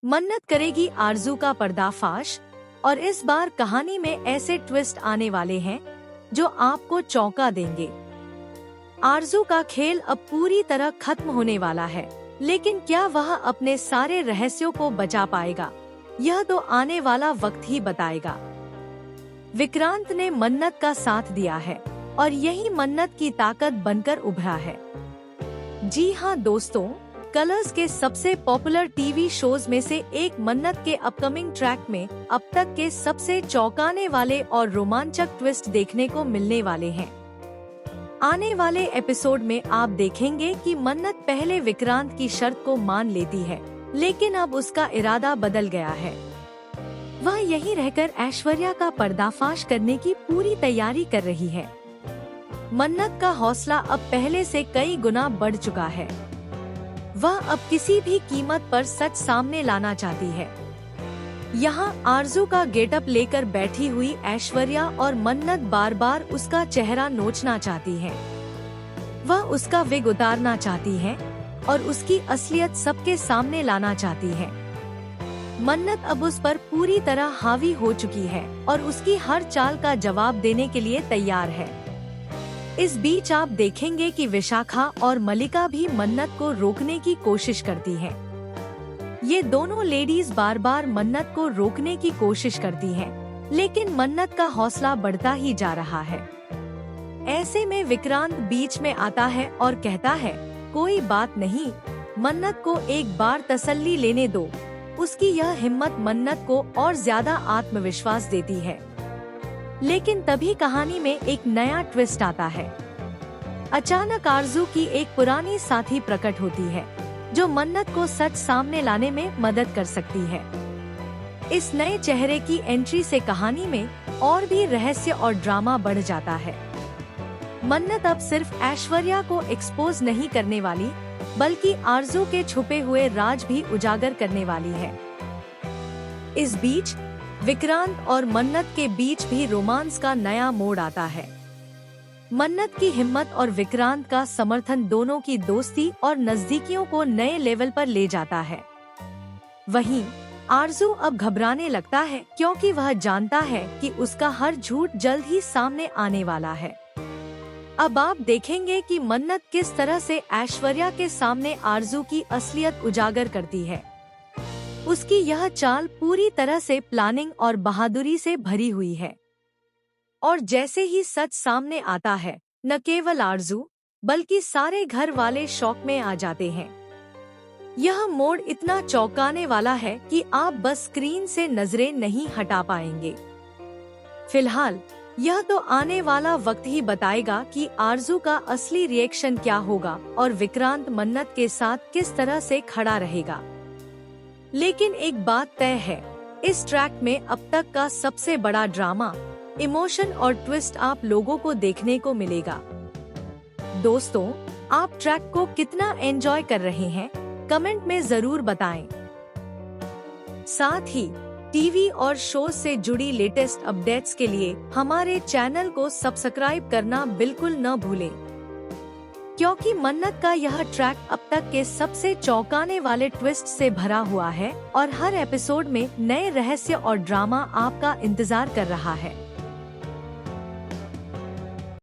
मन्नत करेगी आरजू का पर्दाफाश, और इस बार कहानी में ऐसे ट्विस्ट आने वाले हैं जो आपको चौंका देंगे। आरजू का खेल अब पूरी तरह खत्म होने वाला है, लेकिन क्या वह अपने सारे रहस्यों को बचा पाएगा, यह तो आने वाला वक्त ही बताएगा। विक्रांत ने मन्नत का साथ दिया है और यही मन्नत की ताकत बनकर उभरा है। जी हाँ दोस्तों, कलर्स के सबसे पॉपुलर टीवी शोज में से एक मन्नत के अपकमिंग ट्रैक में अब तक के सबसे चौंकाने वाले और रोमांचक ट्विस्ट देखने को मिलने वाले हैं। आने वाले एपिसोड में आप देखेंगे कि मन्नत पहले विक्रांत की शर्त को मान लेती है, लेकिन अब उसका इरादा बदल गया है। वह यहीं रहकर ऐश्वर्या का पर्दाफाश करने की पूरी तैयारी कर रही है। मन्नत का हौसला अब पहले से कई गुना बढ़ चुका है। वह अब किसी भी कीमत पर सच सामने लाना चाहती है। यहाँ आरजू का गेटअप लेकर बैठी हुई ऐश्वर्या और मन्नत बार बार उसका चेहरा नोचना चाहती है। वह उसका विग उतारना चाहती है और उसकी असलियत सबके सामने लाना चाहती है। मन्नत अब उस पर पूरी तरह हावी हो चुकी है और उसकी हर चाल का जवाब देने के लिए तैयार है। इस बीच आप देखेंगे कि विशाखा और मलिका भी मन्नत को रोकने की कोशिश करती हैं। ये दोनों लेडीज बार बार मन्नत को रोकने की कोशिश करती हैं, लेकिन मन्नत का हौसला बढ़ता ही जा रहा है। ऐसे में विक्रांत बीच में आता है और कहता है, कोई बात नहीं, मन्नत को एक बार तसल्ली लेने दो। उसकी यह हिम्मत मन्नत को और ज्यादा आत्मविश्वास देती है। लेकिन तभी कहानी में एक नया ट्विस्ट आता है। अचानक आरजू की एक पुरानी साथी प्रकट होती है, जो मन्नत को सच सामने लाने में मदद कर सकती है। इस नए चेहरे की एंट्री से कहानी में और भी रहस्य और ड्रामा बढ़ जाता है। मन्नत अब सिर्फ ऐश्वर्या को एक्सपोज नहीं करने वाली, बल्कि आरजू के छुपे हुए राज भी उजागर करने वाली है। इस बीच विक्रांत और मन्नत के बीच भी रोमांस का नया मोड़ आता है। मन्नत की हिम्मत और विक्रांत का समर्थन दोनों की दोस्ती और नजदीकियों को नए लेवल पर ले जाता है। वहीं आरजू अब घबराने लगता है, क्योंकि वह जानता है कि उसका हर झूठ जल्द ही सामने आने वाला है। अब आप देखेंगे कि मन्नत किस तरह से ऐश्वर्या के सामने आरजू की असलियत उजागर करती है। उसकी यह चाल पूरी तरह से प्लानिंग और बहादुरी से भरी हुई है। और जैसे ही सच सामने आता है, न केवल आरजू बल्कि सारे घर वाले शॉक में आ जाते हैं। यह मोड़ इतना चौंकाने वाला है कि आप बस स्क्रीन से नजरें नहीं हटा पाएंगे। फिलहाल यह तो आने वाला वक्त ही बताएगा कि आरजू का असली रिएक्शन क्या होगा और विक्रांत मन्नत के साथ किस तरह से खड़ा रहेगा। लेकिन एक बात तय है, इस ट्रैक में अब तक का सबसे बड़ा ड्रामा, इमोशन और ट्विस्ट आप लोगों को देखने को मिलेगा। दोस्तों, आप ट्रैक को कितना एंजॉय कर रहे हैं, कमेंट में जरूर बताएं। साथ ही टीवी और शो से जुड़ी लेटेस्ट अपडेट्स के लिए हमारे चैनल को सब्सक्राइब करना बिल्कुल न भूलें, क्योंकि मन्नत का यह ट्रैक अब तक के सबसे चौंकाने वाले ट्विस्ट से भरा हुआ है और हर एपिसोड में नए रहस्य और ड्रामा आपका इंतजार कर रहा है।